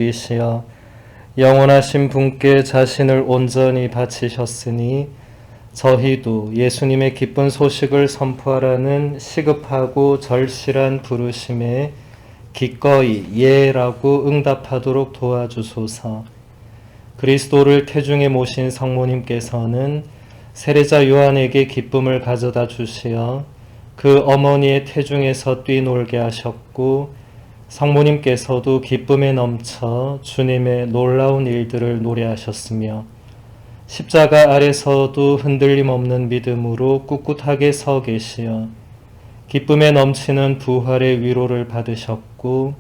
이시여 영원하신 분께 자신을 온전히 바치셨으니 저희도 예수님의 기쁜 소식을 선포하라는 시급하고 절실한 부르심에 기꺼이 예라고 응답하도록 도와주소서. 그리스도를 태중에 모신 성모님께서는 세례자 요한에게 기쁨을 가져다 주시어 그 어머니의 태중에서 뛰놀게 하셨고, 성모님께서도 기쁨에 넘쳐 주님의 놀라운 일들을 노래하셨으며 십자가 아래서도 흔들림 없는 믿음으로 꿋꿋하게 서 계시어 기쁨에 넘치는 부활의 위로를 받으셨고,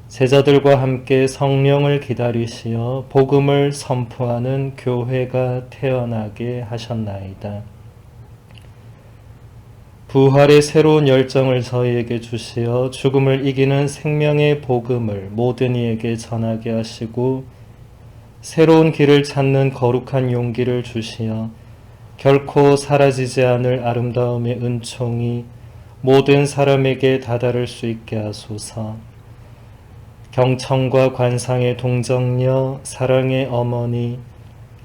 제자들과 함께 성령을 기다리시어 복음을 선포하는 교회가 태어나게 하셨나이다. 부활의 새로운 열정을 저희에게 주시어 죽음을 이기는 생명의 복음을 모든 이에게 전하게 하시고, 새로운 길을 찾는 거룩한 용기를 주시어 결코 사라지지 않을 아름다움의 은총이 모든 사람에게 다다를 수 있게 하소서. 경청과 관상의 동정녀, 사랑의 어머니,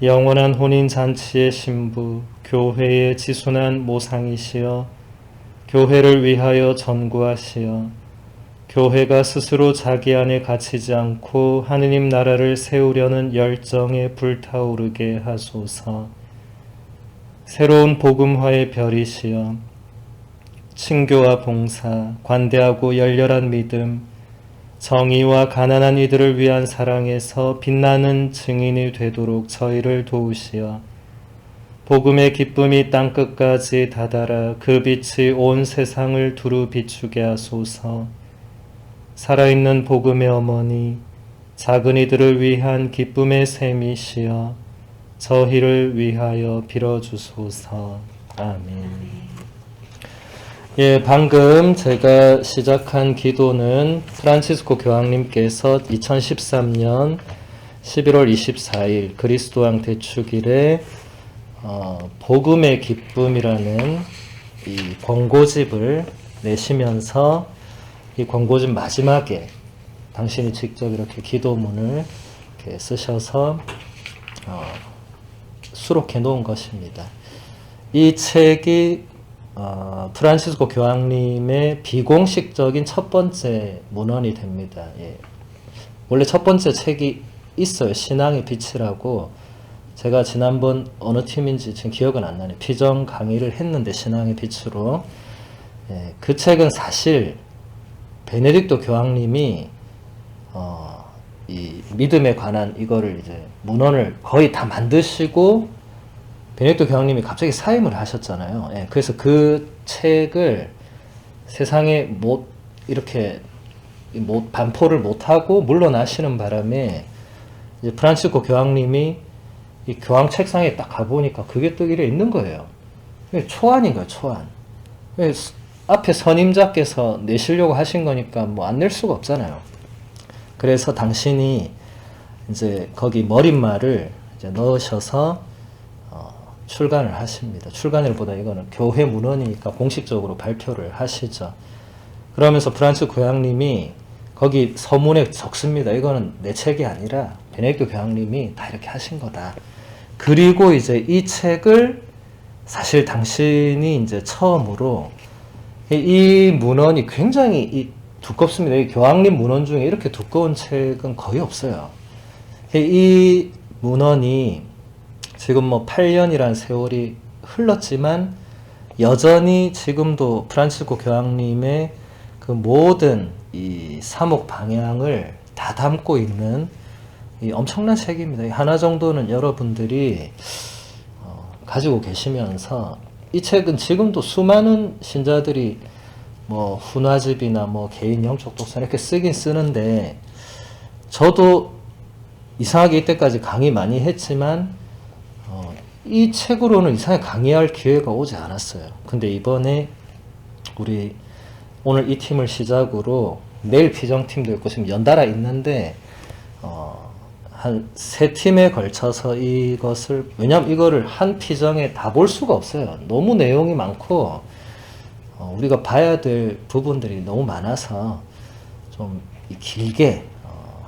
영원한 혼인잔치의 신부, 교회의 지순한 모상이시여 교회를 위하여 전구하시어 교회가 스스로 자기 안에 갇히지 않고 하느님 나라를 세우려는 열정에 불타오르게 하소서. 새로운 복음화의 별이시여 친교와 봉사, 관대하고 열렬한 믿음, 정의와 가난한 이들을 위한 사랑에서 빛나는 증인이 되도록 저희를 도우시어 복음의 기쁨이 땅끝까지 다다라 그 빛이 온 세상을 두루 비추게 하소서. 살아있는 복음의 어머니, 작은 이들을 위한 기쁨의 샘이시여 저희를 위하여 빌어주소서. 아멘. 예, 방금 제가 시작한 기도는 프란치스코 교황님께서 2013년 11월 24일 그리스도왕 대축일에 복음의 기쁨이라는 이 권고집을 내시면서 이 권고집 마지막에 당신이 직접 이렇게 기도문을 이렇게 쓰셔서 수록해 놓은 것입니다. 이 책이 프란시스코 교황님의 비공식적인 첫 번째 문헌이 됩니다. 예. 원래 첫 번째 책이 있어요. 신앙의 빛이라고. 제가 지난번 어느 팀인지 지금 기억은 안 나네요. 피정 강의를 했는데 신앙의 빛으로. 예, 그 책은 사실 베네딕토 교황님이 이 믿음에 관한 이거를 이제 문헌을 거의 다 만드시고 베네딕토 교황님이 갑자기 사임을 하셨잖아요. 예, 그래서 그 책을 세상에 못 이렇게 반포를 못하고 물러나시는 바람에 이제 프란치스코 교황님이 이 교황 책상에 딱 가보니까 그게 뜨기에 있는 거예요. 초안인 거예요, 초안. 앞에 선임자께서 내시려고 하신 거니까 뭐 안 낼 수가 없잖아요. 그래서 당신이 이제 거기 머릿말을 이제 넣으셔서 출간을 하십니다. 출간일보다 이거는 교회 문헌이니까 공식적으로 발표를 하시죠. 그러면서 프란츠 교황님이 거기 서문에 적습니다. 이거는 내 책이 아니라 베네딕토 교황님이 다 이렇게 하신 거다. 그리고 이제 이 책을 사실 당신이 이제 처음으로 이 문헌이 굉장히 두껍습니다. 이 교황님 문헌 중에 이렇게 두꺼운 책은 거의 없어요. 이 문헌이 지금 뭐 8년이란 세월이 흘렀지만 여전히 지금도 프란치스코 교황님의 그 모든 이 사목 방향을 다 담고 있는 이 엄청난 책입니다. 하나 정도는 여러분들이 가지고 계시면서 이 책은 지금도 수많은 신자들이 뭐 훈화집이나 뭐 개인 영적 독서 이렇게 쓰긴 쓰는데, 저도 이상하게 이때까지 강의 많이 했지만 이 책으로는 이상하게 강의할 기회가 오지 않았어요. 근데 이번에 우리 오늘 이 팀을 시작으로 내일 피정팀도 있고 지금 연달아 있는데 한 3팀에 걸쳐서 이것을, 왜냐면 이거를 한 피정에 다 볼 수가 없어요. 너무 내용이 많고 우리가 봐야 될 부분들이 너무 많아서 좀 길게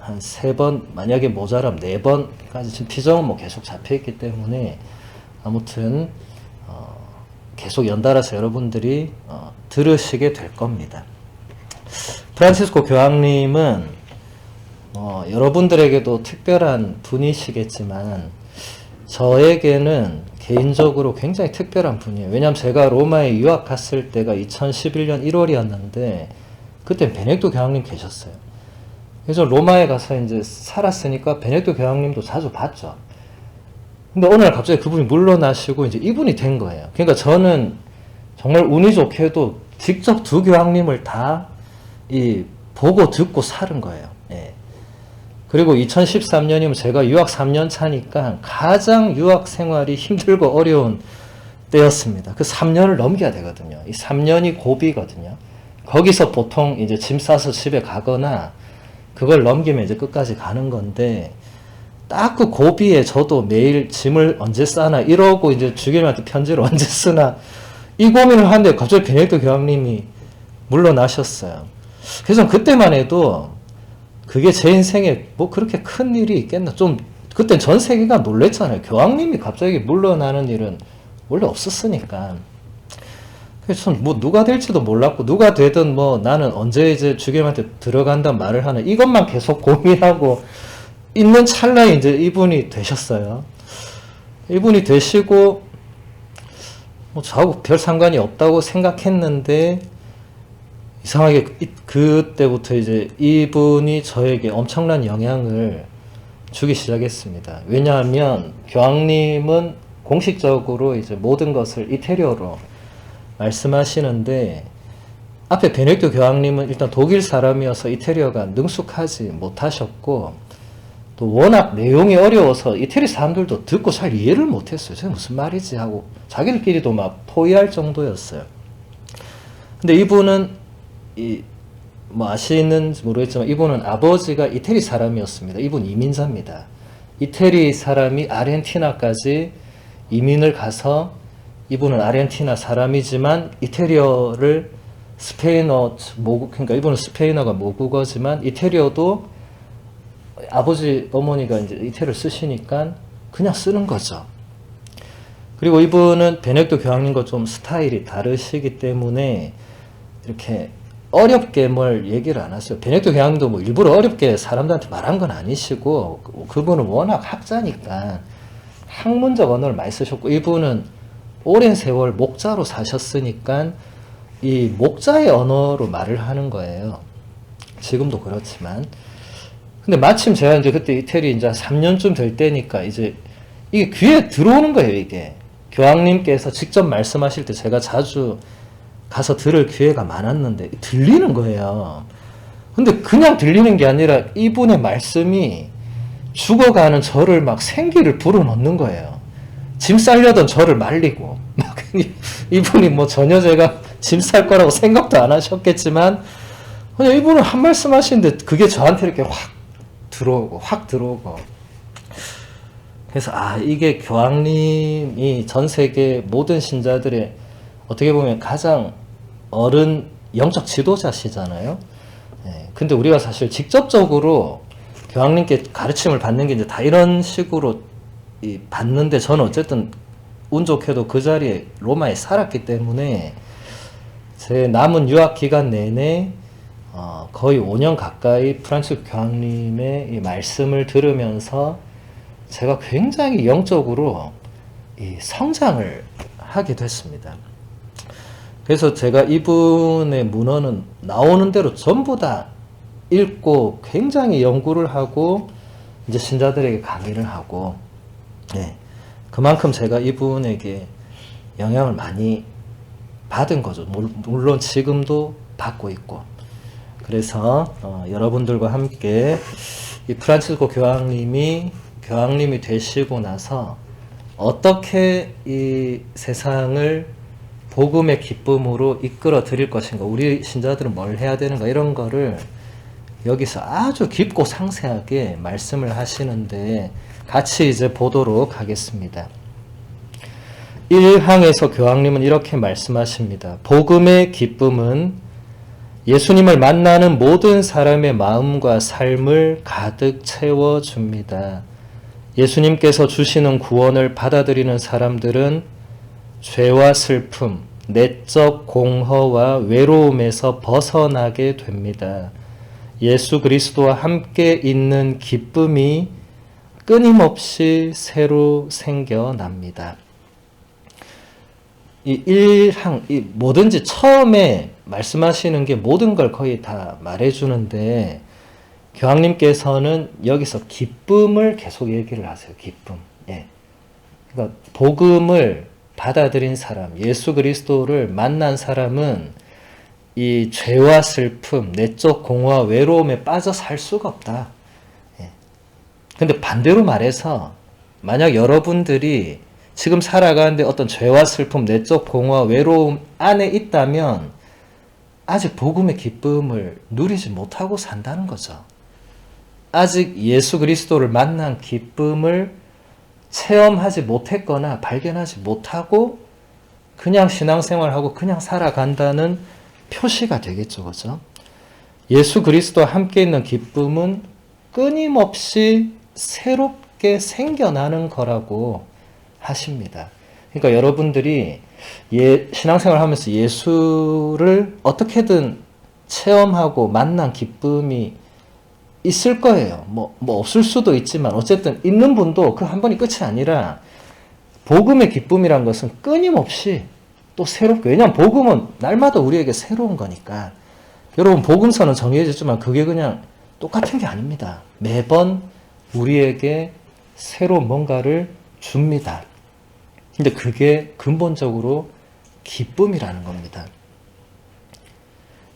한 3번, 만약에 모자람 4번까지 지금 피정은 뭐 계속 잡혀있기 때문에 아무튼 계속 연달아서 여러분들이 들으시게 될 겁니다. 프란치스코 교황님은 여러분들에게도 특별한 분이시겠지만 저에게는 개인적으로 굉장히 특별한 분이에요. 왜냐하면 제가 로마에 유학 갔을 때가 2011년 1월이었는데 그때 베네딕토 교황님 계셨어요. 그래서 로마에 가서 이제 살았으니까 베네딕토 교황님도 자주 봤죠. 근데 어느 날 갑자기 그분이 물러나시고 이제 이분이 된 거예요. 그러니까 저는 정말 운이 좋게도 직접 두 교황님을 다 보고 듣고 살은 거예요. 예. 그리고 2013년이면 제가 유학 3년 차니까 가장 유학 생활이 힘들고 어려운 때였습니다. 그 3년을 넘겨야 되거든요. 이 3년이 고비거든요. 거기서 보통 이제 짐 싸서 집에 가거나 그걸 넘기면 이제 끝까지 가는 건데 딱 그 고비에 저도 매일 짐을 언제 싸나 이러고 이제 주교님한테 편지를 언제 쓰나 이 고민을 하는데 갑자기 베네딕토 교황님이 물러나셨어요. 그래서 그때만 해도 그게 제 인생에 뭐 그렇게 큰 일이 있겠나 좀 그땐 전 세계가 놀랬잖아요. 교황님이 갑자기 물러나는 일은 원래 없었으니까. 그래서 뭐 누가 될지도 몰랐고 누가 되든 뭐 나는 언제 이제 주교님한테 들어간다는 말을 하나 이것만 계속 고민하고 있는 찰나에 이제 이분이 되셨어요. 이분이 되시고 뭐 저하고 별 상관이 없다고 생각했는데 이상하게 그때부터 이제 이분이 저에게 엄청난 영향을 주기 시작했습니다. 왜냐하면 교황님은 공식적으로 이제 모든 것을 이태리어로 말씀하시는데 앞에 베네딕토 교황님은 일단 독일 사람이어서 이태리어가 능숙하지 못하셨고 또 워낙 내용이 어려워서 이태리 사람들도 듣고 잘 이해를 못했어요. 저게 무슨 말이지 하고 자기들끼리도 막 포위할 정도였어요. 근데 이분은 뭐 아시는지 모르겠지만 이분은 아버지가 이태리 사람이었습니다. 이분 이민자입니다. 이태리 사람이 아르헨티나까지 이민을 가서 이분은 아르헨티나 사람이지만 이태리어를 스페인어 그러니까 이분은 스페인어가 모국어지만 이태리어도 아버지 어머니가 이제 이태리를 쓰시니까 그냥 쓰는 거죠. 그리고 이분은 베네딕토 교황님과 좀 스타일이 다르시기 때문에 이렇게 어렵게 뭘 얘기를 안 하세요. 베네딕토 교황님도 뭐 일부러 어렵게 사람들한테 말한 건 아니시고 그분은 워낙 학자니까 학문적 언어를 많이 쓰셨고 이분은 오랜 세월 목자로 사셨으니까 이 목자의 언어로 말을 하는 거예요. 지금도 그렇지만. 근데 마침 제가 이제 그때 이태리 이제 3년쯤 될 때니까 이제 이게 귀에 들어오는 거예요, 이게. 교황님께서 직접 말씀하실 때 제가 자주 가서 들을 기회가 많았는데 들리는 거예요. 근데 그냥 들리는 게 아니라 이분의 말씀이 죽어가는 저를 막 생기를 불어넣는 거예요. 짐 싸려던 저를 말리고 막 이분이 뭐 전혀 제가 짐 쌀 거라고 생각도 안 하셨겠지만 그냥 이분은 한 말씀 하시는데 그게 저한테 이렇게 확 들어오고 그래서 이게 교황님이 전 세계 모든 신자들의 어떻게 보면 가장 어른 영적 지도자시잖아요. 네, 근데 우리가 사실 직접적으로 교황님께 가르침을 받는 게 이제 다 이런 식으로 받는데 저는 어쨌든 운 좋게도 그 자리에 로마에 살았기 때문에 제 남은 유학 기간 내내 거의 5년 가까이 프란치스코 교황님의 이 말씀을 들으면서 제가 굉장히 영적으로 성장을 하게 됐습니다. 그래서 제가 이분의 문헌은 나오는 대로 전부 다 읽고 굉장히 연구를 하고 이제 신자들에게 강의를 하고 그만큼 제가 이분에게 영향을 많이 받은 거죠. 물론 지금도 받고 있고. 그래서 여러분들과 함께 이 프란치스코 교황님이 되시고 나서 어떻게 이 세상을 복음의 기쁨으로 이끌어 드릴 것인가, 우리 신자들은 뭘 해야 되는가, 이런 거를 여기서 아주 깊고 상세하게 말씀을 하시는데 같이 이제 보도록 하겠습니다. 1항에서 교황님은 이렇게 말씀하십니다. 복음의 기쁨은 예수님을 만나는 모든 사람의 마음과 삶을 가득 채워줍니다. 예수님께서 주시는 구원을 받아들이는 사람들은 죄와 슬픔, 내적 공허와 외로움에서 벗어나게 됩니다. 예수 그리스도와 함께 있는 기쁨이 끊임없이 새로 생겨납니다. 뭐든지 처음에 말씀하시는 게 모든 걸 거의 다 말해주는데, 교황님께서는 여기서 기쁨을 계속 얘기를 하세요. 기쁨. 예. 그러니까 복음을 받아들인 사람, 예수 그리스도를 만난 사람은 이 죄와 슬픔, 내적 공허와 외로움에 빠져 살 수가 없다. 예. 근데 반대로 말해서 만약 여러분들이 지금 살아가는데 어떤 죄와 슬픔, 내적 공허와 외로움 안에 있다면 아직 복음의 기쁨을 누리지 못하고 산다는 거죠. 아직 예수 그리스도를 만난 기쁨을 체험하지 못했거나 발견하지 못하고 그냥 신앙생활하고 그냥 살아간다는 표시가 되겠죠. 그죠? 예수 그리스도와 함께 있는 기쁨은 끊임없이 새롭게 생겨나는 거라고 하십니다. 그러니까 여러분들이 신앙생활 하면서 예수를 어떻게든 체험하고 만난 기쁨이 있을 거예요. 뭐 없을 수도 있지만 어쨌든 있는 분도 그 한 번이 끝이 아니라 복음의 기쁨이란 것은 끊임없이 또 새롭게, 왜냐하면 복음은 날마다 우리에게 새로운 거니까. 여러분 복음서는 정해졌지만 그게 그냥 똑같은 게 아닙니다. 매번 우리에게 새로운 뭔가를 줍니다. 근데 그게 근본적으로 기쁨이라는 겁니다.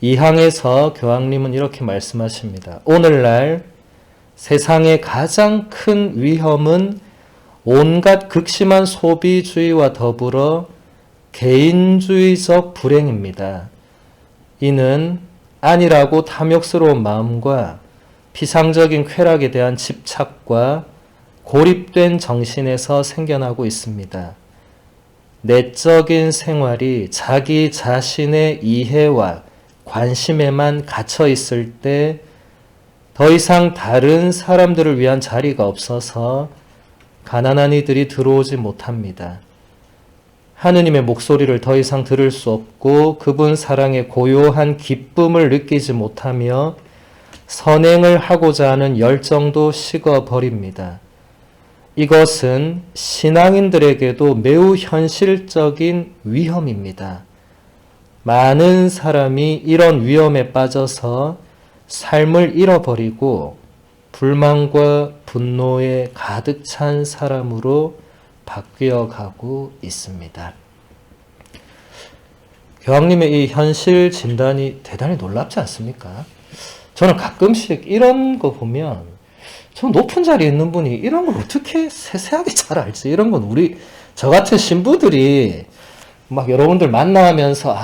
이 항에서 교황님은 이렇게 말씀하십니다. 오늘날 세상의 가장 큰 위험은 온갖 극심한 소비주의와 더불어 개인주의적 불행입니다. 이는 안일하고 탐욕스러운 마음과 피상적인 쾌락에 대한 집착과 고립된 정신에서 생겨나고 있습니다. 내적인 생활이 자기 자신의 이해와 관심에만 갇혀 있을 때 더 이상 다른 사람들을 위한 자리가 없어서 가난한 이들이 들어오지 못합니다. 하느님의 목소리를 더 이상 들을 수 없고 그분 사랑의 고요한 기쁨을 느끼지 못하며 선행을 하고자 하는 열정도 식어버립니다. 이것은 신앙인들에게도 매우 현실적인 위험입니다. 많은 사람이 이런 위험에 빠져서 삶을 잃어버리고 불만과 분노에 가득 찬 사람으로 바뀌어가고 있습니다. 교황님의 이 현실 진단이 대단히 놀랍지 않습니까? 저는 가끔씩 이런 거 보면 저 높은 자리에 있는 분이 이런 걸 어떻게 세세하게 잘 알지? 이런 건 저 같은 신부들이 막 여러분들 만나면서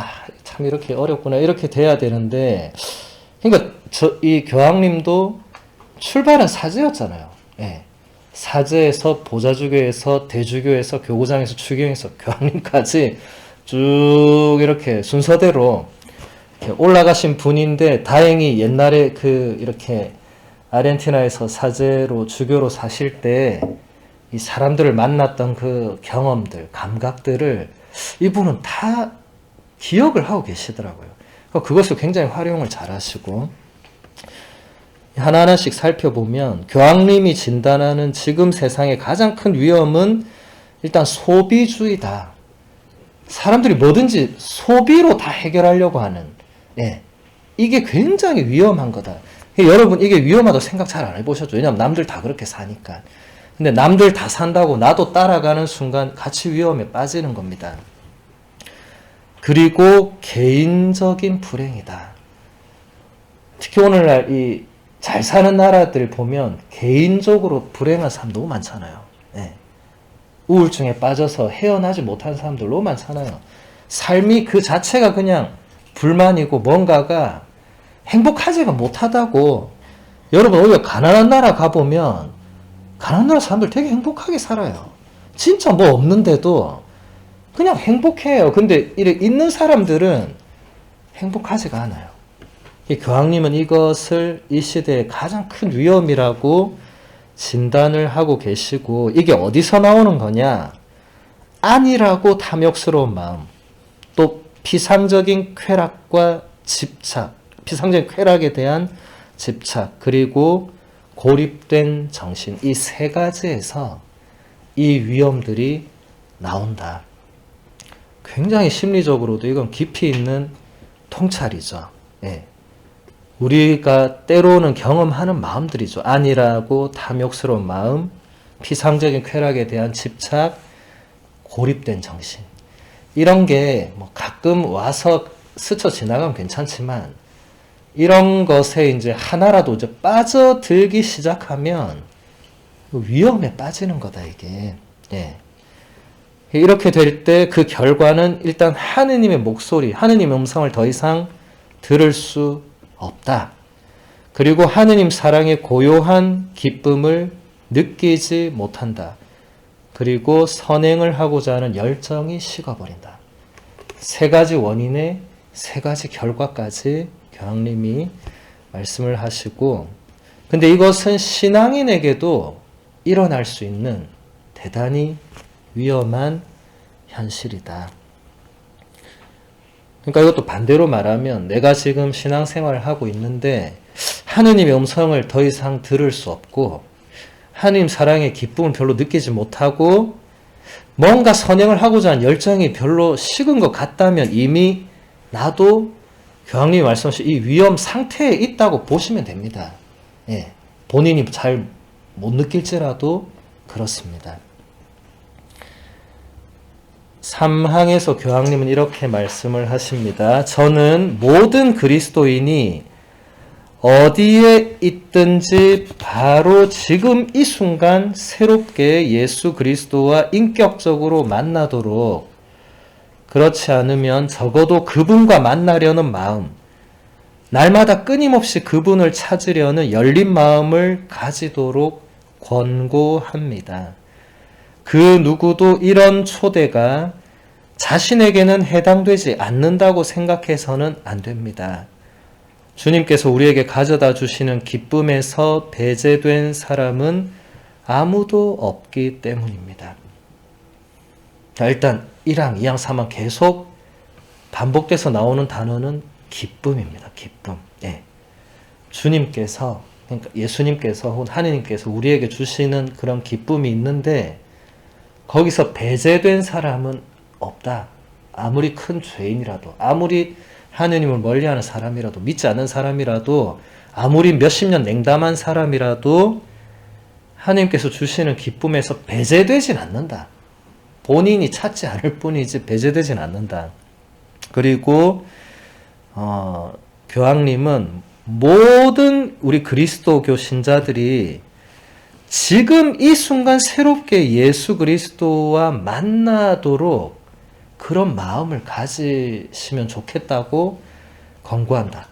참 이렇게 어렵구나 이렇게 돼야 되는데, 그러니까 이 교황님도 출발은 사제였잖아요. 예. 사제에서 보좌주교에서 대주교에서 교구장에서 추경에서 교황님까지 쭉 이렇게 순서대로 이렇게 올라가신 분인데, 다행히 옛날에 이렇게 아르헨티나에서 사제로 주교로 사실 때 이 사람들을 만났던 그 경험들, 감각들을 이분은 다 기억을 하고 계시더라고요. 그것을 굉장히 활용을 잘 하시고, 하나하나씩 살펴보면 교황님이 진단하는 지금 세상의 가장 큰 위험은 일단 소비주의다. 사람들이 뭐든지 소비로 다 해결하려고 하는, 이게 굉장히 위험한 거다. 여러분 이게 위험하다고 생각 잘 안 해보셨죠? 왜냐하면 남들 다 그렇게 사니까. 근데 남들 다 산다고 나도 따라가는 순간 같이 위험에 빠지는 겁니다. 그리고 개인적인 불행이다. 특히 오늘날 이 잘 사는 나라들 보면 개인적으로 불행한 사람 너무 많잖아요. 우울증에 빠져서 헤어나지 못한 사람들 너무 많잖아요. 삶이 그 자체가 그냥 불만이고 뭔가가 행복하지가 못하다고. 여러분 오히려 가난한 나라 가보면 가난한 나라 사람들 되게 행복하게 살아요. 진짜 뭐 없는데도 그냥 행복해요. 근데 이래 있는 사람들은 행복하지가 않아요. 이 교황님은 이것을 이 시대의 가장 큰 위험이라고 진단을 하고 계시고, 이게 어디서 나오는 거냐? 안일하고 탐욕스러운 마음, 또 피상적인 쾌락과 집착, 피상적인 쾌락에 대한 집착, 그리고 고립된 정신, 이 세 가지에서 이 위험들이 나온다. 굉장히 심리적으로도 이건 깊이 있는 통찰이죠. 예. 우리가 때로는 경험하는 마음들이죠. 안일하고 탐욕스러운 마음, 피상적인 쾌락에 대한 집착, 고립된 정신. 이런 게 뭐 가끔 와서 스쳐 지나가면 괜찮지만, 이런 것에 이제 하나라도 이제 빠져들기 시작하면 위험에 빠지는 거다, 이게. 예. 이렇게 될 때 그 결과는 일단 하느님의 목소리, 하느님의 음성을 더 이상 들을 수 없다. 그리고 하느님 사랑의 고요한 기쁨을 느끼지 못한다. 그리고 선행을 하고자 하는 열정이 식어버린다. 세 가지 원인의 세 가지 결과까지 교황님이 말씀을 하시고, 근데 이것은 신앙인에게도 일어날 수 있는 대단히 위험한 현실이다. 그러니까 이것도 반대로 말하면, 내가 지금 신앙생활을 하고 있는데 하느님의 음성을 더 이상 들을 수 없고 하느님 사랑의 기쁨을 별로 느끼지 못하고 뭔가 선행을 하고자 하는 열정이 별로 식은 것 같다면 이미 나도 교황님이 말씀하신 이 위험 상태에 있다고 보시면 됩니다. 예, 본인이 잘 못 느낄지라도 그렇습니다. 3항에서 교황님은 이렇게 말씀을 하십니다. 저는 모든 그리스도인이 어디에 있든지 바로 지금 이 순간 새롭게 예수 그리스도와 인격적으로 만나도록, 그렇지 않으면 적어도 그분과 만나려는 마음, 날마다 끊임없이 그분을 찾으려는 열린 마음을 가지도록 권고합니다. 그 누구도 이런 초대가 자신에게는 해당되지 않는다고 생각해서는 안 됩니다. 주님께서 우리에게 가져다 주시는 기쁨에서 배제된 사람은 아무도 없기 때문입니다. 자, 일단 1항, 2항, 3항 계속 반복돼서 나오는 단어는 기쁨입니다. 기쁨. 예. 주님께서, 그러니까 예수님께서 혹은 하느님께서 우리에게 주시는 그런 기쁨이 있는데 거기서 배제된 사람은 없다. 아무리 큰 죄인이라도, 아무리 하느님을 멀리하는 사람이라도, 믿지 않는 사람이라도, 아무리 몇십 년 냉담한 사람이라도 하느님께서 주시는 기쁨에서 배제되진 않는다. 본인이 찾지 않을 뿐이지 배제되진 않는다. 그리고 교황님은 모든 우리 그리스도교 신자들이 지금 이 순간 새롭게 예수 그리스도와 만나도록 그런 마음을 가지시면 좋겠다고 권고한다.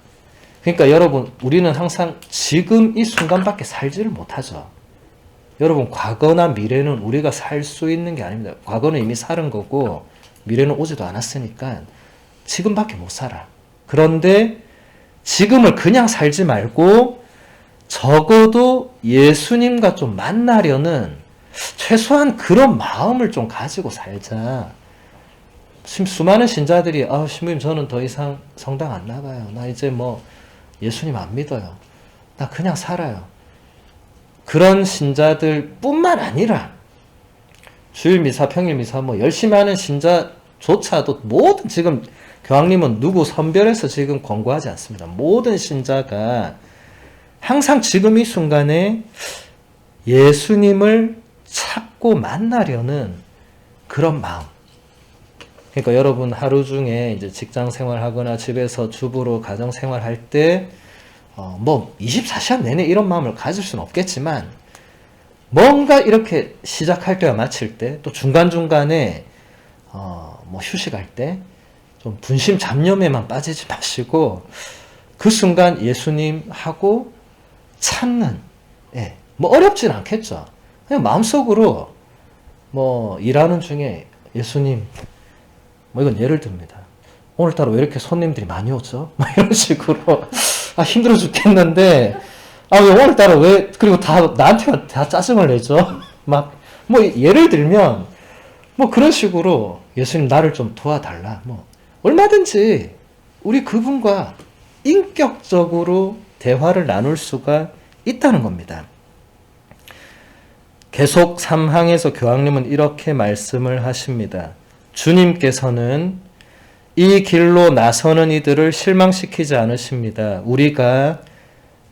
그러니까 여러분, 우리는 항상 지금 이 순간밖에 살지를 못하죠. 여러분, 과거나 미래는 우리가 살 수 있는 게 아닙니다. 과거는 이미 살은 거고 미래는 오지도 않았으니까 지금밖에 못 살아. 그런데 지금을 그냥 살지 말고 적어도 예수님과 좀 만나려는 최소한 그런 마음을 좀 가지고 살자. 수많은 신자들이 신부님 저는 더 이상 성당 안 나가요. 나 이제 뭐 예수님 안 믿어요. 나 그냥 살아요. 그런 신자들 뿐만 아니라 주일 미사, 평일 미사 뭐 열심히 하는 신자조차도 모든, 지금 교황님은 누구 선별해서 지금 권고하지 않습니다. 모든 신자가 항상 지금 이 순간에 예수님을 찾고 만나려는 그런 마음. 그러니까 여러분 하루 중에 이제 직장 생활하거나 집에서 주부로 가정 생활할 때 뭐 24시간 내내 이런 마음을 가질 수는 없겠지만 뭔가 이렇게 시작할 때와 마칠 때, 또 중간중간에 뭐 휴식할 때 좀 분심 잡념에만 빠지지 마시고 그 순간 예수님하고 찾는, 예, 뭐 어렵진 않겠죠. 그냥 마음속으로 뭐 일하는 중에 예수님, 뭐 이건 예를 듭니다. 오늘따라 왜 이렇게 손님들이 많이 오죠? 뭐 이런 식으로 힘들어 죽겠는데, 왜 오늘따라 왜, 그리고 다, 나한테만 다 짜증을 내죠? 막, 예를 들면, 그런 식으로, 예수님 나를 좀 도와달라. 얼마든지, 우리 그분과 인격적으로 대화를 나눌 수가 있다는 겁니다. 계속 3항에서 교황님은 이렇게 말씀을 하십니다. 주님께서는 이 길로 나서는 이들을 실망시키지 않으십니다. 우리가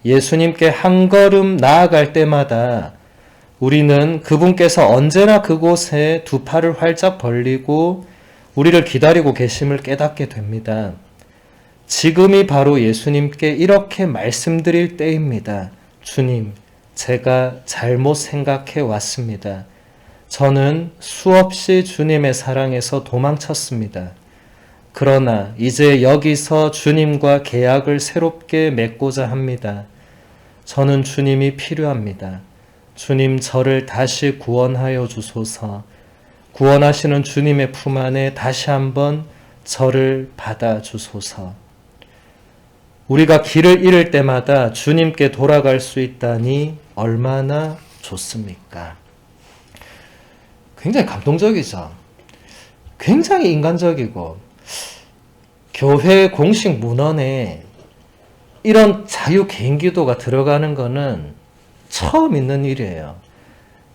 예수님께 한 걸음 나아갈 때마다 우리는 그분께서 언제나 그곳에 두 팔을 활짝 벌리고 우리를 기다리고 계심을 깨닫게 됩니다. 지금이 바로 예수님께 이렇게 말씀드릴 때입니다. 주님, 제가 잘못 생각해 왔습니다. 저는 수없이 주님의 사랑에서 도망쳤습니다. 그러나 이제 여기서 주님과 계약을 새롭게 맺고자 합니다. 저는 주님이 필요합니다. 주님, 저를 다시 구원하여 주소서. 구원하시는 주님의 품 안에 다시 한번 저를 받아 주소서. 우리가 길을 잃을 때마다 주님께 돌아갈 수 있다니 얼마나 좋습니까? 굉장히 감동적이죠. 굉장히 인간적이고, 교회 공식 문헌에 이런 자유 개인 기도가 들어가는 거는 처음 있는 일이에요.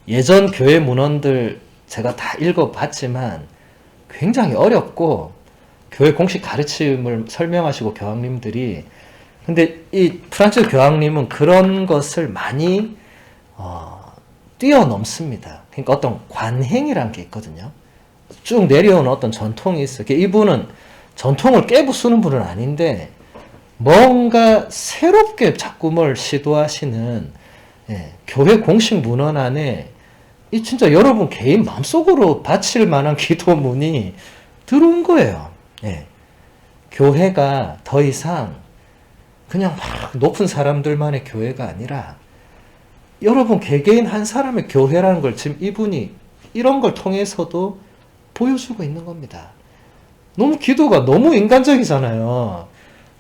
예전 교회 문헌들 제가 다 읽어봤지만 굉장히 어렵고, 교회 공식 가르침을 설명하시고 교황님들이, 근데 이 프란치스 교황님은 그런 것을 많이 뛰어넘습니다. 그러니까 어떤 관행이라는 게 있거든요. 쭉 내려오는 어떤 전통이 있어요. 이분은 전통을 깨부수는 분은 아닌데 뭔가 새롭게 자꾸 뭘 시도하시는, 교회 공식 문헌 안에 이 진짜 여러분 개인 마음속으로 바칠 만한 기도문이 들어온 거예요. 교회가 더 이상 그냥 막 높은 사람들만의 교회가 아니라 여러분 개개인 한 사람의 교회라는 걸 지금 이분이 이런 걸 통해서도 보여주고 있는 겁니다. 너무 기도가 너무 인간적이잖아요.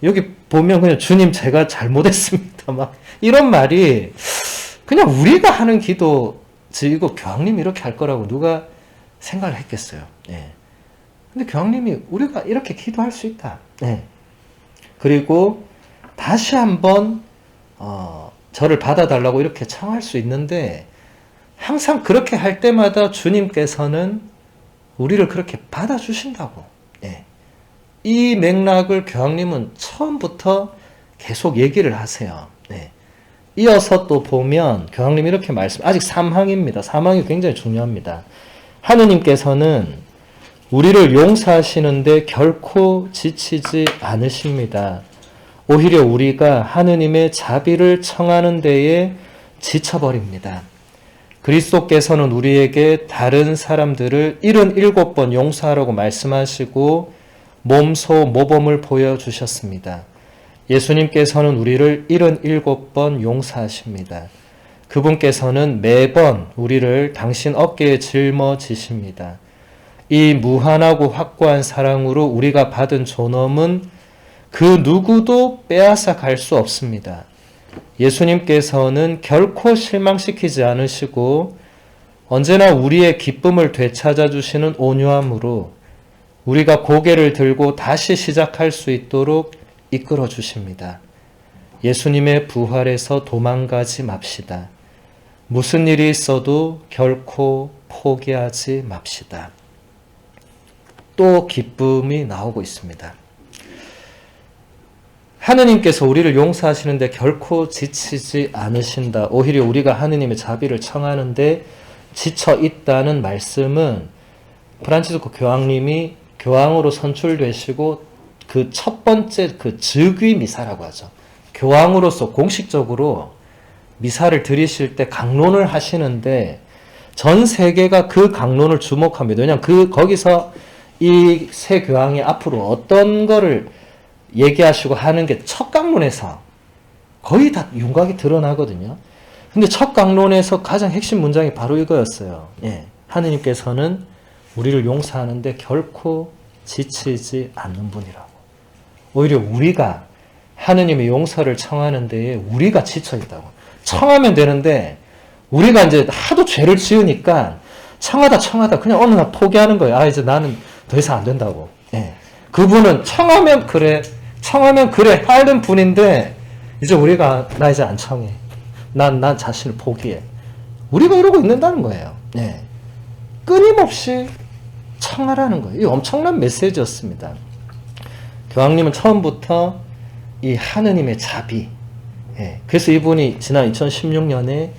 여기 보면 그냥 주님 제가 잘못했습니다. 막 이런 말이 그냥 우리가 하는 기도지, 이거 교황님이 이렇게 할 거라고 누가 생각을 했겠어요. 근데 교황님이 우리가 이렇게 기도할 수 있다. 그리고 다시 한번 저를 받아달라고 이렇게 청할 수 있는데, 항상 그렇게 할 때마다 주님께서는 우리를 그렇게 받아주신다고. 이 맥락을 교황님은 처음부터 계속 얘기를 하세요. 이어서 또 보면 교황님이 이렇게 아직 3항입니다. 3항이 굉장히 중요합니다. 하느님께서는 우리를 용서하시는데 결코 지치지 않으십니다. 오히려 우리가 하느님의 자비를 청하는 데에 지쳐버립니다. 그리스도께서는 우리에게 다른 사람들을 77번 용서하라고 말씀하시고 몸소 모범을 보여주셨습니다. 예수님께서는 우리를 77번 용서하십니다. 그분께서는 매번 우리를 당신 어깨에 짊어지십니다. 이 무한하고 확고한 사랑으로 우리가 받은 존엄은 그 누구도 빼앗아 갈 수 없습니다. 예수님께서는 결코 실망시키지 않으시고 언제나 우리의 기쁨을 되찾아 주시는 온유함으로 우리가 고개를 들고 다시 시작할 수 있도록 이끌어 주십니다. 예수님의 부활에서 도망가지 맙시다. 무슨 일이 있어도 결코 포기하지 맙시다. 또 기쁨이 나오고 있습니다. 하느님께서 우리를 용서하시는데 결코 지치지 않으신다. 오히려 우리가 하느님의 자비를 청하는데 지쳐 있다는 말씀은 프란치스코 교황님이 교황으로 선출되시고 그 첫 번째 그 즉위 미사라고 하죠. 교황으로서 공식적으로 미사를 드리실 때 강론을 하시는데 전 세계가 그 강론을 주목합니다. 왜냐하면 거기서 이 새 교황이 앞으로 어떤 거를 얘기하시고 하는 게 첫 강론에서 거의 다 윤곽이 드러나거든요. 근데 첫 강론에서 가장 핵심 문장이 바로 이거였어요. 하느님께서는 우리를 용서하는데 결코 지치지 않는 분이라고. 오히려 우리가 하느님의 용서를 청하는 데에 우리가 지쳐 있다고. 청하면 되는데 우리가 이제 하도 죄를 지으니까 청하다 그냥 어느 날 포기하는 거예요. 아, 이제 나는 더 이상 안 된다고. 예. 그분은 청하면 그래 하는 분인데 이제 우리가 나 이제 안 청해. 난 자신을 포기해. 우리가 이러고 있는다는 거예요. 예. 끊임없이 청하라는 거예요. 이 엄청난 메시지였습니다. 교황님은 처음부터 이 하느님의 자비, 예. 그래서 이분이 지난 2016년에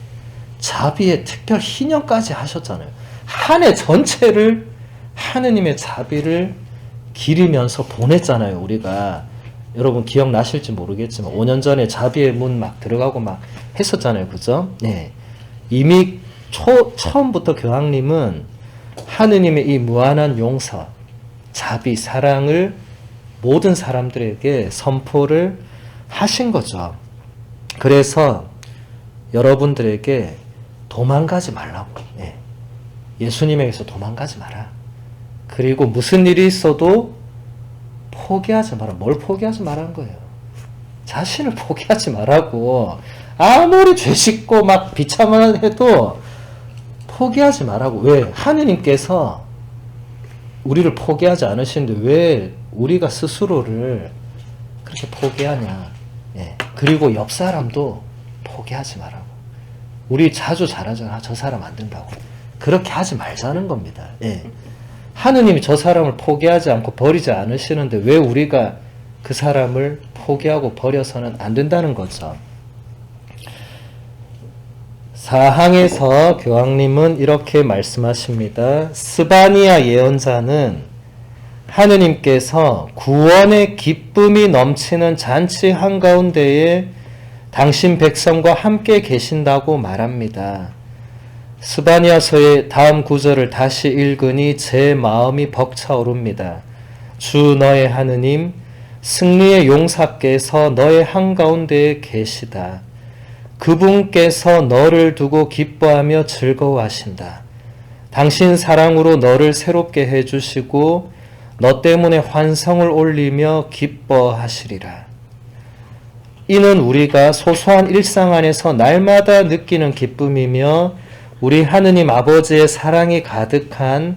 자비의 특별 희년까지 하셨잖아요. 한 해 전체를 하느님의 자비를 기리면서 보냈잖아요. 우리가 여러분 기억나실지 모르겠지만 5년 전에 자비의 문 막 들어가고 막 했었잖아요. 그죠? 예. 이미 처음부터 교황님은 하느님의 이 무한한 용서, 자비, 사랑을 모든 사람들에게 선포를 하신 거죠. 그래서 여러분들에게 도망가지 말라고. 예. 예수님에게서 도망가지 마라. 그리고 무슨 일이 있어도 포기하지 마라. 뭘 포기하지 말라는 거예요? 자신을 포기하지 말라고. 아무리 죄 짓고 막 비참한 해도 포기하지 말라고. 왜? 하느님께서 우리를 포기하지 않으시는데 왜 우리가 스스로를 그렇게 포기하냐. 예. 그리고 옆 사람도 포기하지 말라고. 우리 자주 잘하잖아. 저 사람 안 된다고. 그렇게 하지 말자는 겁니다. 예. 하느님이 저 사람을 포기하지 않고 버리지 않으시는데 왜 우리가 그 사람을 포기하고 버려서는 안 된다는 거죠. 사항에서 교황님은 이렇게 말씀하십니다. 스바니아 예언자는 하느님께서 구원의 기쁨이 넘치는 잔치 한가운데에 당신 백성과 함께 계신다고 말합니다. 스바니아서의 다음 구절을 다시 읽으니 제 마음이 벅차오릅니다. 주 너의 하느님, 승리의 용사께서 너의 한가운데에 계시다. 그분께서 너를 두고 기뻐하며 즐거워하신다. 당신 사랑으로 너를 새롭게 해주시고 너 때문에 환성을 올리며 기뻐하시리라. 이는 우리가 소소한 일상 안에서 날마다 느끼는 기쁨이며 우리 하느님 아버지의 사랑이 가득한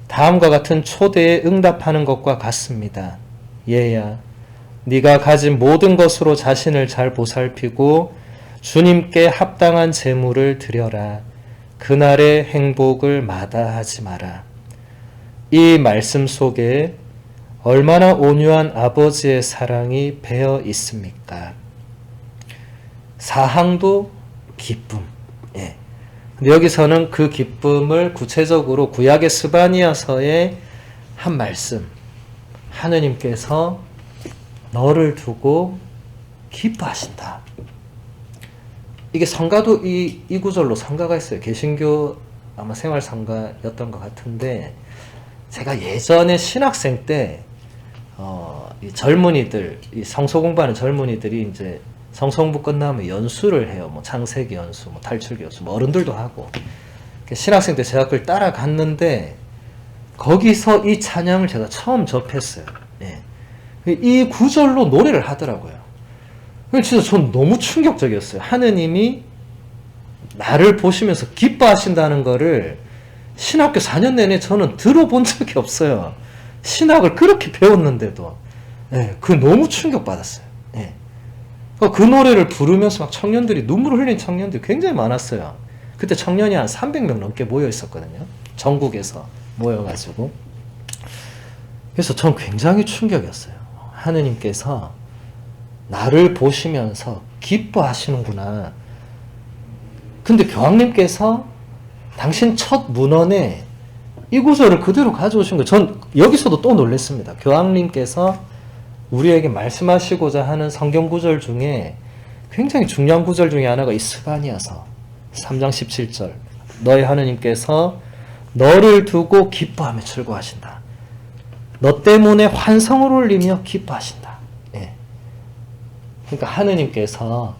다음과 같은 초대에 응답하는 것과 같습니다. 얘야, 네가 가진 모든 것으로 자신을 잘 보살피고 주님께 합당한 제물을 드려라. 그날의 행복을 마다하지 마라. 이 말씀 속에 얼마나 온유한 아버지의 사랑이 배어 있습니까? 사항도 기쁨. 예. 근데 여기서는 그 기쁨을 구체적으로 구약의 스바니아서의 한 말씀. 하느님께서 너를 두고 기뻐하신다. 이게 성가도 이 구절로 성가가 있어요. 개신교 아마 생활 성가였던 것 같은데 제가 예전에 신학생 때 이 젊은이들, 이 성서 공부하는 젊은이들이 이제 성성부 끝나면 연수를 해요. 뭐 창세기 연수, 뭐 탈출기 연수, 뭐 어른들도 하고. 신학생 때 제가 그걸 따라갔는데 거기서 이 찬양을 제가 처음 접했어요. 예. 이 구절로 노래를 하더라고요. 진짜 전 너무 충격적이었어요. 하느님이 나를 보시면서 기뻐하신다는 거를 신학교 4년 내내 저는 들어본 적이 없어요. 신학을 그렇게 배웠는데도. 예, 그 너무 충격받았어요. 예. 그 노래를 부르면서 막 청년들이 눈물을 흘린 청년들이 굉장히 많았어요. 그때 청년이 한 300명 넘게 모여 있었거든요. 전국에서 모여가지고. 그래서 전 굉장히 충격이었어요. 하느님께서 나를 보시면서 기뻐하시는구나. 근데 교황님께서 당신 첫 문헌에 이 구절을 그대로 가져오신 거예요. 전 여기서도 또 놀랐습니다. 교황님께서 우리에게 말씀하시고자 하는 성경 구절 중에 굉장히 중요한 구절 중에 하나가 이 스바니아서 3장 17절. 너의 하느님께서 너를 두고 기뻐하며 즐거워하신다. 너 때문에 환성을 올리며 기뻐하신다. 예. 그러니까 하느님께서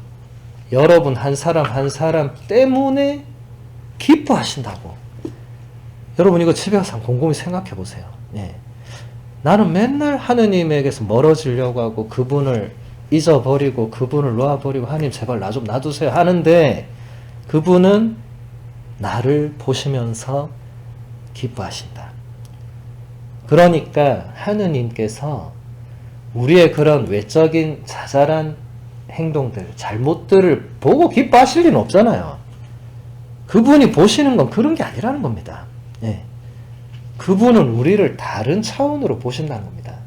여러분 한 사람 한 사람 때문에 기뻐하신다고. 여러분 이거 집에 가서 곰곰이 생각해 보세요. 예. 나는 맨날 하느님에게서 멀어지려고 하고 그분을 잊어버리고 그분을 놓아버리고 하나님 제발 나 좀 놔두세요 하는데 그분은 나를 보시면서 기뻐하신다. 그러니까 하느님께서 우리의 그런 외적인 자잘한 행동들, 잘못들을 보고 기뻐하실 리는 없잖아요. 그분이 보시는 건 그런 게 아니라는 겁니다. 예. 그분은 우리를 다른 차원으로 보신다는 겁니다.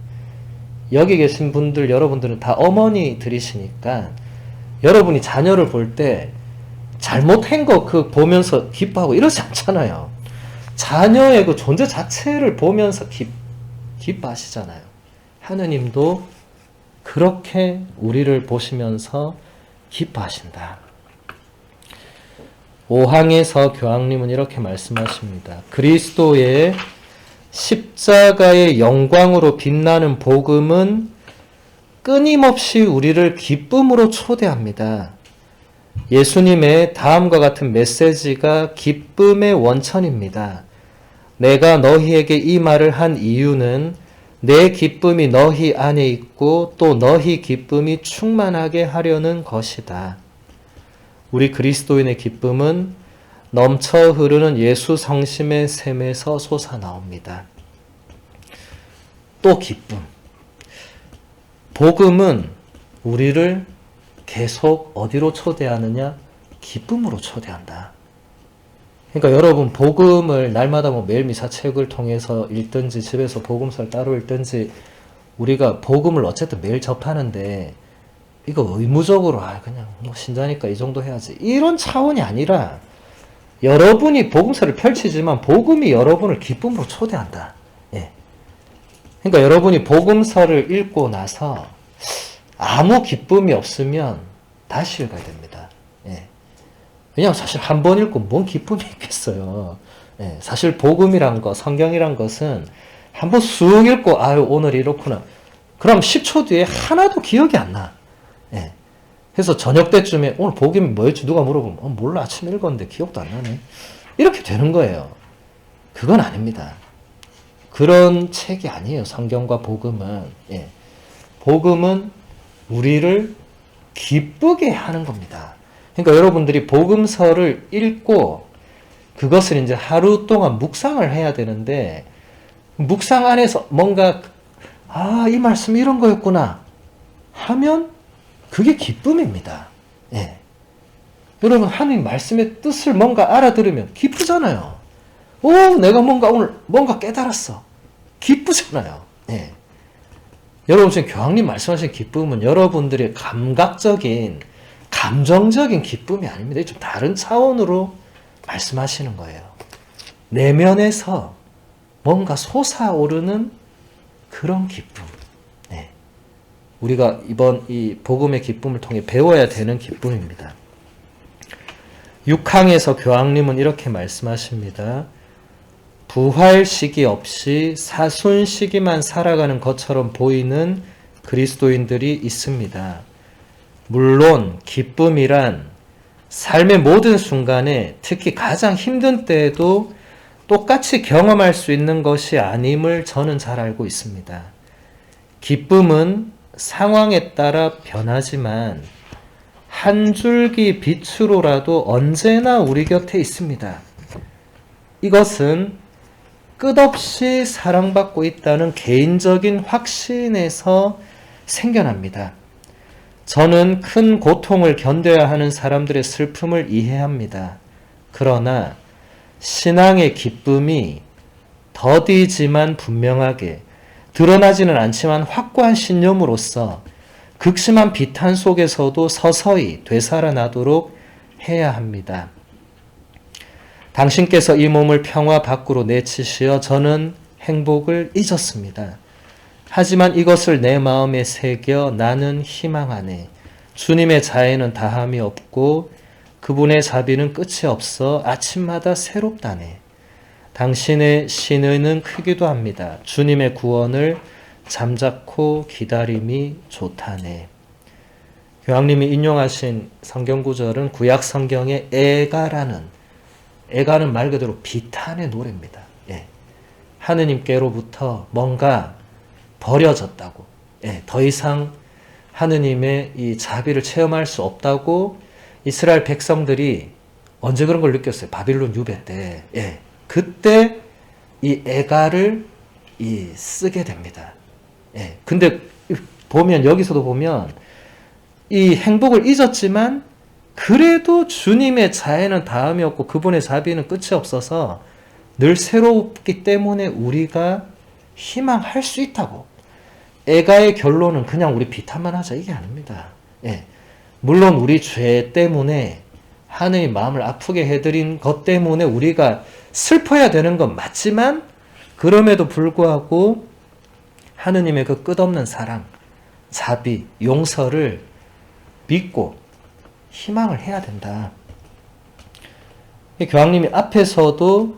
여기 계신 분들, 여러분들은 다 어머니들이시니까 여러분이 자녀를 볼 때 잘못한 거 그 보면서 기뻐하고 이러지 않잖아요. 자녀의 그 존재 자체를 보면서 기뻐하시잖아요. 하느님도 그렇게 우리를 보시면서 기뻐하신다. 5항에서 교황님은 이렇게 말씀하십니다. 그리스도의 십자가의 영광으로 빛나는 복음은 끊임없이 우리를 기쁨으로 초대합니다. 예수님의 다음과 같은 메시지가 기쁨의 원천입니다. 내가 너희에게 이 말을 한 이유는 내 기쁨이 너희 안에 있고 또 너희 기쁨이 충만하게 하려는 것이다. 우리 그리스도인의 기쁨은 넘쳐 흐르는 예수 성심의 샘에서 솟아나옵니다. 또 기쁨. 복음은 우리를 계속 어디로 초대하느냐? 기쁨으로 초대한다. 그러니까 여러분 복음을 날마다 매일 미사책을 통해서 읽든지 집에서 복음서를 따로 읽든지 우리가 복음을 어쨌든 매일 접하는데 이거 의무적으로 그냥 신자니까 이 정도 해야지 이런 차원이 아니라 여러분이 복음서를 펼치지만 복음이 여러분을 기쁨으로 초대한다. 예. 그러니까 여러분이 복음서를 읽고 나서 아무 기쁨이 없으면 다시 읽어야 됩니다. 예. 왜냐하면 사실 한 번 읽고 뭔 기쁨이 있겠어요. 예. 사실 복음이란 거, 성경이란 것은 한 번 쑥 읽고 아유 오늘 이렇구나. 그럼 10초 뒤에 하나도 기억이 안 나. 예. 그래서 저녁 때쯤에 오늘 복음이 뭐였지 누가 물어보면 몰라 아침에 읽었는데 기억도 안 나네. 이렇게 되는 거예요. 그건 아닙니다. 그런 책이 아니에요. 성경과 복음은. 예. 복음은 우리를 기쁘게 하는 겁니다. 그러니까 여러분들이 복음서를 읽고 그것을 이제 하루 동안 묵상을 해야 되는데 묵상 안에서 뭔가 이 말씀 이런 거였구나 하면 그게 기쁨입니다. 예. 여러분 하나님 말씀의 뜻을 뭔가 알아들으면 기쁘잖아요. 내가 오늘 뭔가 깨달았어. 기쁘잖아요. 예. 여러분 지금 교황님 말씀하신 기쁨은 여러분들의 감각적인 감정적인 기쁨이 아닙니다. 좀 다른 차원으로 말씀하시는 거예요. 내면에서 뭔가 솟아오르는 그런 기쁨. 네. 우리가 이번 이 복음의 기쁨을 통해 배워야 되는 기쁨입니다. 6항에서 교황님은 이렇게 말씀하십니다. 부활 시기 없이 사순 시기만 살아가는 것처럼 보이는 그리스도인들이 있습니다. 물론 기쁨이란 삶의 모든 순간에 특히 가장 힘든 때에도 똑같이 경험할 수 있는 것이 아님을 저는 잘 알고 있습니다. 기쁨은 상황에 따라 변하지만 한 줄기 빛으로라도 언제나 우리 곁에 있습니다. 이것은 끝없이 사랑받고 있다는 개인적인 확신에서 생겨납니다. 저는 큰 고통을 견뎌야 하는 사람들의 슬픔을 이해합니다. 그러나 신앙의 기쁨이 더디지만 분명하게 드러나지는 않지만 확고한 신념으로서 극심한 비탄 속에서도 서서히 되살아나도록 해야 합니다. 당신께서 이 몸을 평화 밖으로 내치시어 저는 행복을 잊었습니다. 하지만 이것을 내 마음에 새겨 나는 희망하네. 주님의 자애는 다함이 없고 그분의 자비는 끝이 없어 아침마다 새롭다네. 당신의 신의는 크기도 합니다. 주님의 구원을 잠자코 기다림이 좋다네. 교황님이 인용하신 성경구절은 구약 성경의 애가는 말 그대로 비탄의 노래입니다. 예. 하느님께로부터 뭔가 버려졌다고. 예. 더 이상 하느님의 이 자비를 체험할 수 없다고 이스라엘 백성들이 언제 그런 걸 느꼈어요? 바빌론 유배 때. 예. 그때 이 애가를 쓰게 됩니다. 예. 근데 보면, 여기서도 보면 이 행복을 잊었지만 그래도 주님의 자애는 다음이 없고 그분의 자비는 끝이 없어서 늘 새롭기 때문에 우리가 희망할 수 있다고. 애가의 결론은 그냥 우리 비탄만 하자 이게 아닙니다. 예. 물론 우리 죄 때문에 하느님 마음을 아프게 해드린 것 때문에 우리가 슬퍼야 되는 건 맞지만 그럼에도 불구하고 하느님의 그 끝없는 사랑, 자비, 용서를 믿고 희망을 해야 된다. 교황님이 앞에서도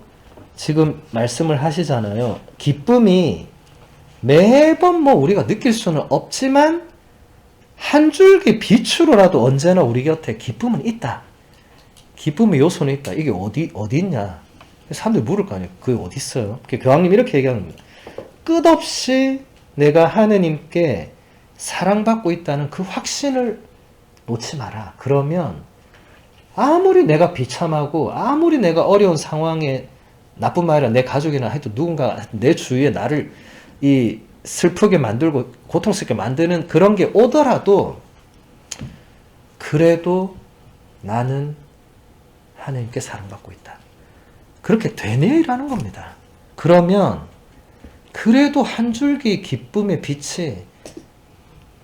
지금 말씀을 하시잖아요. 기쁨이 매번 우리가 느낄 수는 없지만 한 줄기 빛으로라도 언제나 우리 곁에 기쁨은 있다. 기쁨의 요소는 있다. 이게 어디 있냐? 사람들이 물을 거 아니에요. 그게 어디 있어요? 교황님이 이렇게 얘기하는 거예요. 끝없이 내가 하느님께 사랑받고 있다는 그 확신을 놓지 마라. 그러면 아무리 내가 비참하고 아무리 내가 어려운 상황에, 나쁜 말이라 내 가족이나 하여튼 누군가 내 주위에 나를 슬프게 만들고 고통스럽게 만드는 그런 게 오더라도 그래도 나는 하나님께 사랑받고 있다. 그렇게 되뇌이라는 겁니다. 그러면 그래도 한 줄기 기쁨의 빛이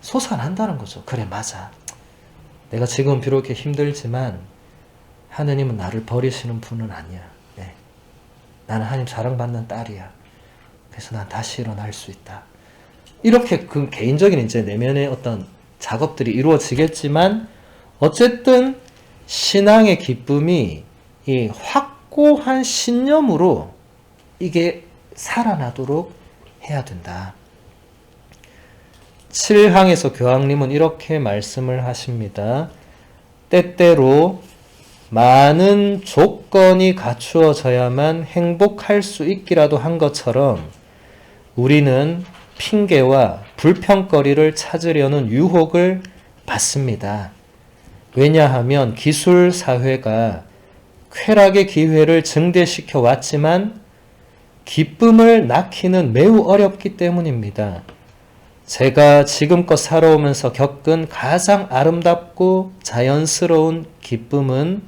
솟아난다는 거죠. 그래, 맞아. 내가 지금 비록 이렇게 힘들지만 하느님은 나를 버리시는 분은 아니야. 네. 나는 하나님 사랑받는 딸이야. 그래서 난 다시 일어날 수 있다. 이렇게 그 개인적인 이제 내면의 어떤 작업들이 이루어지겠지만 어쨌든 신앙의 기쁨이 이 확고한 신념으로 이게 살아나도록 해야 된다. 7항에서 교황님은 이렇게 말씀을 하십니다. 때때로 많은 조건이 갖추어져야만 행복할 수 있기라도 한 것처럼 우리는 핑계와 불평거리를 찾으려는 유혹을 받습니다. 왜냐하면 기술 사회가 쾌락의 기회를 증대시켜 왔지만 기쁨을 낳기는 매우 어렵기 때문입니다. 제가 지금껏 살아오면서 겪은 가장 아름답고 자연스러운 기쁨은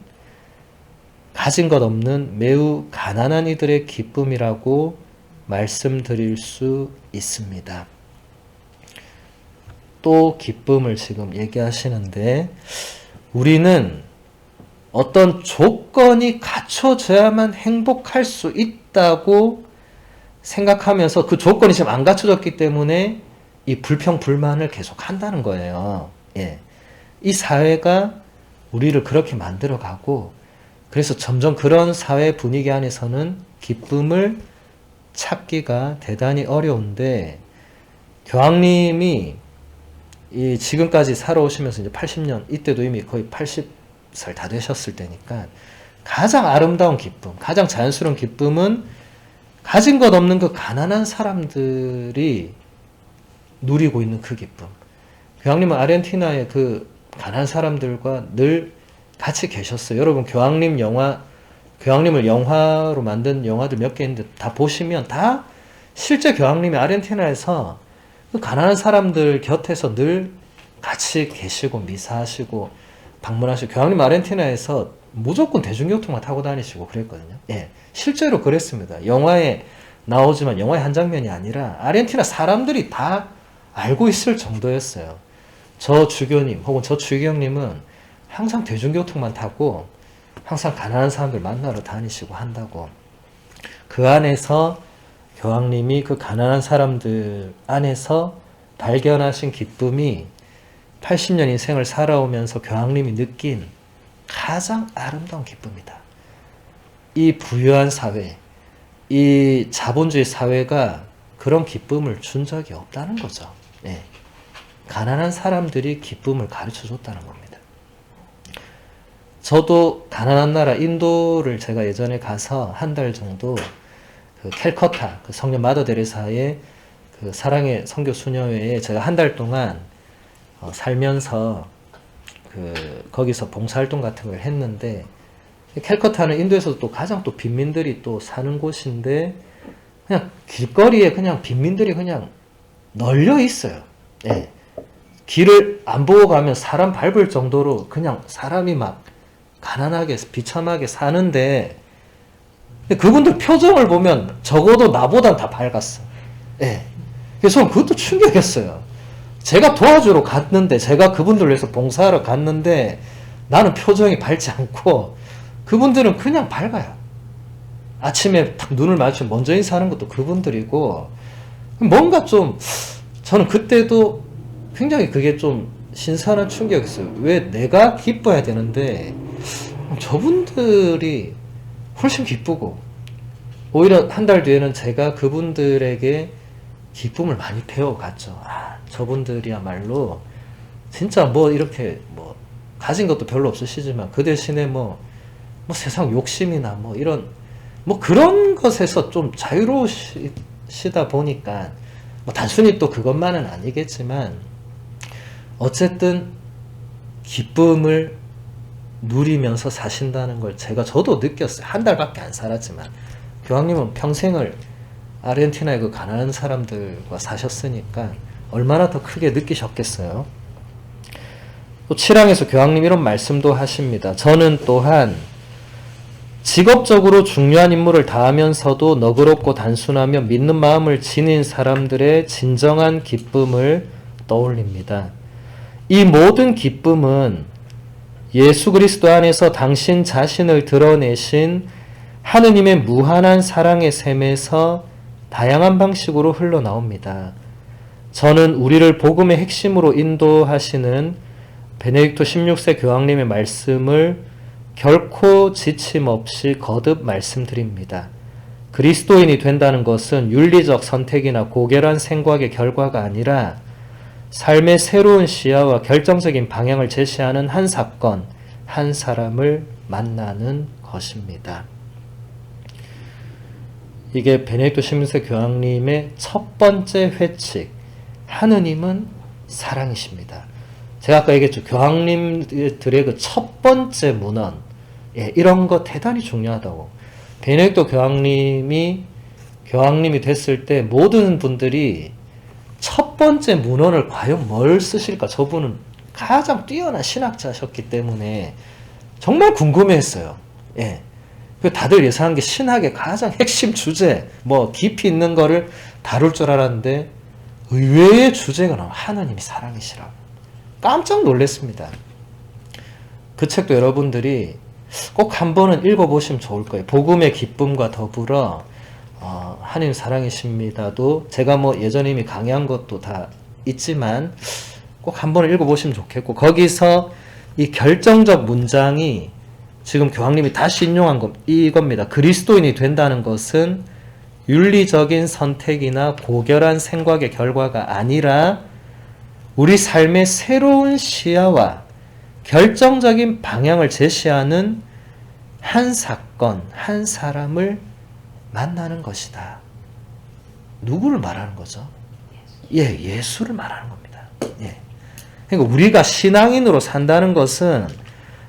가진 것 없는 매우 가난한 이들의 기쁨이라고 말씀드릴 수 있습니다. 또 기쁨을 지금 얘기하시는데 우리는 어떤 조건이 갖춰져야만 행복할 수 있다고 생각하면서 그 조건이 지금 안 갖춰졌기 때문에 이 불평, 불만을 계속 한다는 거예요. 예. 이 사회가 우리를 그렇게 만들어가고 그래서 점점 그런 사회 분위기 안에서는 기쁨을 찾기가 대단히 어려운데 교황님이 이 지금까지 살아오시면서 이제 80년, 이때도 이미 거의 80살 다 되셨을 때니까 가장 아름다운 기쁨, 가장 자연스러운 기쁨은 가진 것 없는 그 가난한 사람들이 누리고 있는 그 기쁨. 교황님은 아르헨티나의 그 가난한 사람들과 늘 같이 계셨어요. 여러분 교황님을 영화로 만든 영화들 몇 개 있는데 다 보시면 다 실제 교황님이 아르헨티나에서 그 가난한 사람들 곁에서 늘 같이 계시고 미사하시고 방문하시고 교황님 아르헨티나에서 무조건 대중교통만 타고 다니시고 그랬거든요. 예, 실제로 그랬습니다. 영화에 나오지만 영화의 한 장면이 아니라 아르헨티나 사람들이 다 알고 있을 정도였어요. 저 주교님 혹은 저 주경님은 항상 대중교통만 타고 항상 가난한 사람들 만나러 다니시고 한다고. 그 안에서 교황님이 그 가난한 사람들 안에서 발견하신 기쁨이 80년 인생을 살아오면서 교황님이 느낀 가장 아름다운 기쁨이다. 이 부유한 사회, 이 자본주의 사회가 그런 기쁨을 준 적이 없다는 거죠. 네. 가난한 사람들이 기쁨을 가르쳐 줬다는 겁니다. 저도 가난한 나라 인도를 제가 예전에 가서 한 달 정도 그 캘커타, 그 성녀 마더 데레사의 그 사랑의 선교 수녀회에 제가 한 달 동안 살면서 거기서 봉사활동 같은 걸 했는데, 캘커타는 인도에서도 또 가장 또 빈민들이 또 사는 곳인데, 그냥 길거리에 그냥 빈민들이 그냥 널려 있어요. 예. 길을 안 보고 가면 사람 밟을 정도로 그냥 사람이 막 가난하게 비참하게 사는데, 그분들 표정을 보면 적어도 나보단 다 밝았어. 예. 그래서 저는 그것도 충격이었어요. 제가 도와주러 갔는데, 제가 그분들 위해서 봉사하러 갔는데, 나는 표정이 밝지 않고, 그분들은 그냥 밝아요. 아침에 딱 눈을 마주치면 먼저 인사하는 것도 그분들이고, 뭔가 좀, 저는 그때도 굉장히 그게 좀 신선한 충격이었어요. 왜 내가 기뻐야 되는데, 저분들이 훨씬 기쁘고, 오히려 한 달 뒤에는 제가 그분들에게 기쁨을 많이 배워갔죠. 저분들이야말로 진짜 뭐 이렇게 뭐 가진 것도 별로 없으시지만 그 대신에 뭐 세상 욕심이나 뭐 이런 뭐 그런 것에서 좀 자유로우시다 보니까 뭐 단순히 또 그것만은 아니겠지만 어쨌든 기쁨을 누리면서 사신다는 걸 저도 느꼈어요. 한 달밖에 안 살았지만 교황님은 평생을 아르헨티나의 그 가난한 사람들과 사셨으니까 얼마나 더 크게 느끼셨겠어요. 또 7항에서 교황님 이런 말씀도 하십니다. 저는 또한 직업적으로 중요한 임무를 다하면서도 너그럽고 단순하며 믿는 마음을 지닌 사람들의 진정한 기쁨을 떠올립니다. 이 모든 기쁨은 예수 그리스도 안에서 당신 자신을 드러내신 하느님의 무한한 사랑의 샘에서 다양한 방식으로 흘러나옵니다. 저는 우리를 복음의 핵심으로 인도하시는 베네딕토 16세 교황님의 말씀을 결코 지침 없이 거듭 말씀드립니다. 그리스도인이 된다는 것은 윤리적 선택이나 고결한 생각의 결과가 아니라 삶의 새로운 시야와 결정적인 방향을 제시하는 한 사건, 한 사람을 만나는 것입니다. 이게 베네딕토 16세 교황님의 첫 번째 회칙, 하느님은 사랑이십니다. 제가 아까 얘기했죠. 교황님들의 그 첫 번째 문헌, 이런 거 대단히 중요하다고. 베네딕토 교황님이 됐을 때 모든 분들이 첫 번째 문헌을 과연 뭘 쓰실까? 저분은 가장 뛰어난 신학자셨기 때문에 정말 궁금해했어요. 예. 다들 예상한 게 신학의 가장 핵심 주제, 뭐 깊이 있는 거를 다룰 줄 알았는데 의외의 주제가 나와. 하나님이 사랑이시라고. 깜짝 놀랐습니다. 그 책도 여러분들이 꼭 한 번은 읽어보시면 좋을 거예요. 복음의 기쁨과 더불어 하나님 사랑이십니다도 제가 뭐 예전에 이미 강의한 것도 다 있지만 꼭 한 번은 읽어보시면 좋겠고, 거기서 이 결정적 문장이 지금 교황님이 다시 인용한 이겁니다. 그리스도인이 된다는 것은 윤리적인 선택이나 고결한 생각의 결과가 아니라 우리 삶의 새로운 시야와 결정적인 방향을 제시하는 한 사건, 한 사람을 만나는 것이다. 누구를 말하는 거죠? 예수를 말하는 겁니다. 그러니까 우리가 신앙인으로 산다는 것은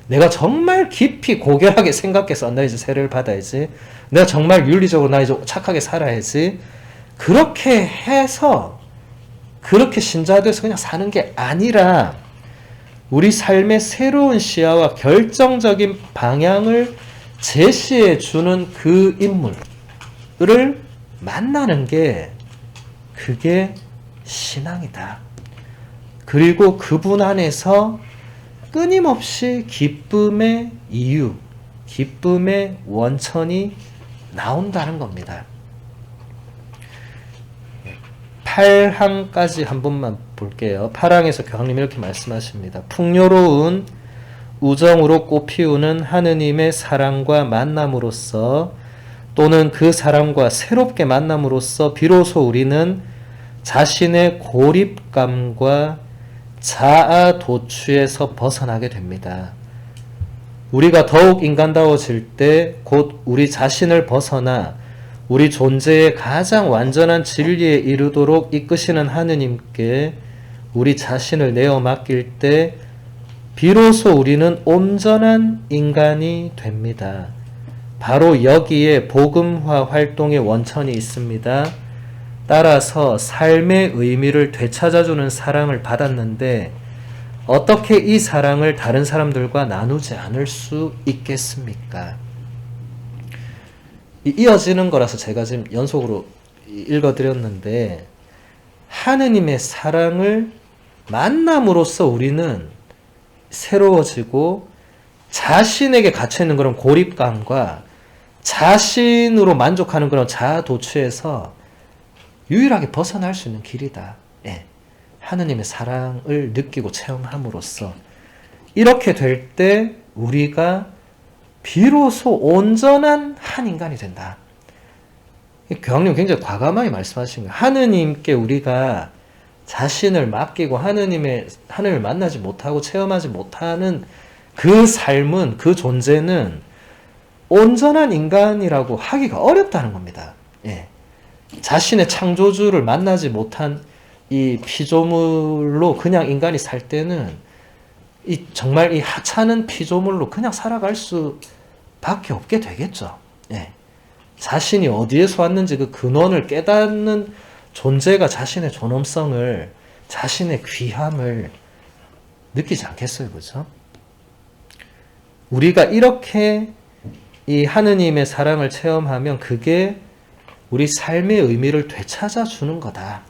내가 정말 깊이 고결하게 생각해서 나 이제 세례를 받아야지, 내가 정말 윤리적으로 나 이제 착하게 살아야지, 그렇게 해서 그렇게 신자돼서 그냥 사는 게 아니라 우리 삶의 새로운 시야와 결정적인 방향을 제시해 주는 그 인물을 만나는 게 그게 신앙이다. 그리고 그분 안에서 끊임없이 기쁨의 이유, 기쁨의 원천이 나온다는 겁니다. 8항까지 한 번만 볼게요. 8항에서 교황님이 이렇게 말씀하십니다. 풍요로운 우정으로 꽃피우는 하느님의 사랑과 만남으로써 또는 그 사람과 새롭게 만남으로써 비로소 우리는 자신의 고립감과 자아 도취에서 벗어나게 됩니다. 우리가 더욱 인간다워질 때 곧 우리 자신을 벗어나 우리 존재의 가장 완전한 진리에 이르도록 이끄시는 하느님께 우리 자신을 내어 맡길 때 비로소 우리는 온전한 인간이 됩니다. 바로 여기에 복음화 활동의 원천이 있습니다. 따라서 삶의 의미를 되찾아주는 사랑을 받았는데 어떻게 이 사랑을 다른 사람들과 나누지 않을 수 있겠습니까? 이어지는 거라서 제가 지금 연속으로 읽어드렸는데 하느님의 사랑을 만남으로써 우리는 새로워지고 자신에게 갇혀있는 그런 고립감과 자신으로 만족하는 그런 자아 도취에서 유일하게 벗어날 수 있는 길이다. 예. 하느님의 사랑을 느끼고 체험함으로써 이렇게 될 때 우리가 비로소 온전한 한 인간이 된다. 교황님 굉장히 과감하게 말씀하신 거예요. 하느님께 우리가 자신을 맡기고 하느님을 만나지 못하고 체험하지 못하는 그 삶은, 그 존재는 온전한 인간이라고 하기가 어렵다는 겁니다. 예. 자신의 창조주를 만나지 못한 이 피조물로 그냥 인간이 살 때는 정말 이 하찮은 피조물로 그냥 살아갈 수밖에 없게 되겠죠. 예. 자신이 어디에서 왔는지 그 근원을 깨닫는 존재가 자신의 존엄성을, 자신의 귀함을 느끼지 않겠어요, 그죠? 우리가 이렇게 이 하느님의 사랑을 체험하면 그게 우리 삶의 의미를 되찾아 주는 거다.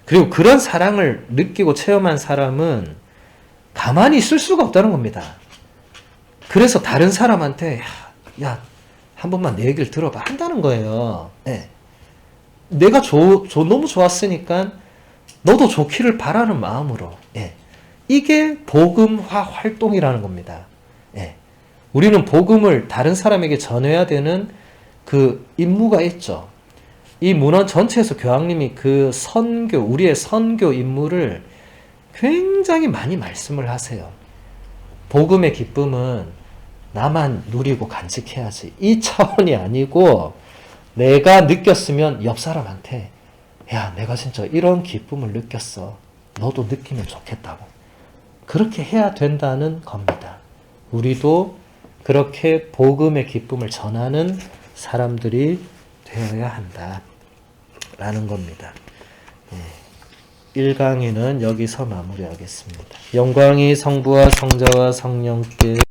그리고 그런 사랑을 느끼고 체험한 사람은 가만히 있을 수가 없다는 겁니다. 그래서 다른 사람한테 야, 한 번만 내 얘기를 들어봐 한다는 거예요. 네. 내가 너무 좋았으니까 너도 좋기를 바라는 마음으로. 예. 이게 복음화 활동이라는 겁니다. 예. 우리는 복음을 다른 사람에게 전해야 되는 그 임무가 있죠. 이 문헌 전체에서 교황님이 그 우리의 선교 임무를 굉장히 많이 말씀을 하세요. 복음의 기쁨은 나만 누리고 간직해야지. 이 차원이 아니고 내가 느꼈으면 옆 사람한테 야, 내가 진짜 이런 기쁨을 느꼈어. 너도 느끼면 좋겠다고. 그렇게 해야 된다는 겁니다. 우리도 그렇게 복음의 기쁨을 전하는 사람들이 되어야 한다. 라는 겁니다. 1강의는 여기서 마무리하겠습니다. 영광이 성부와 성자와 성령께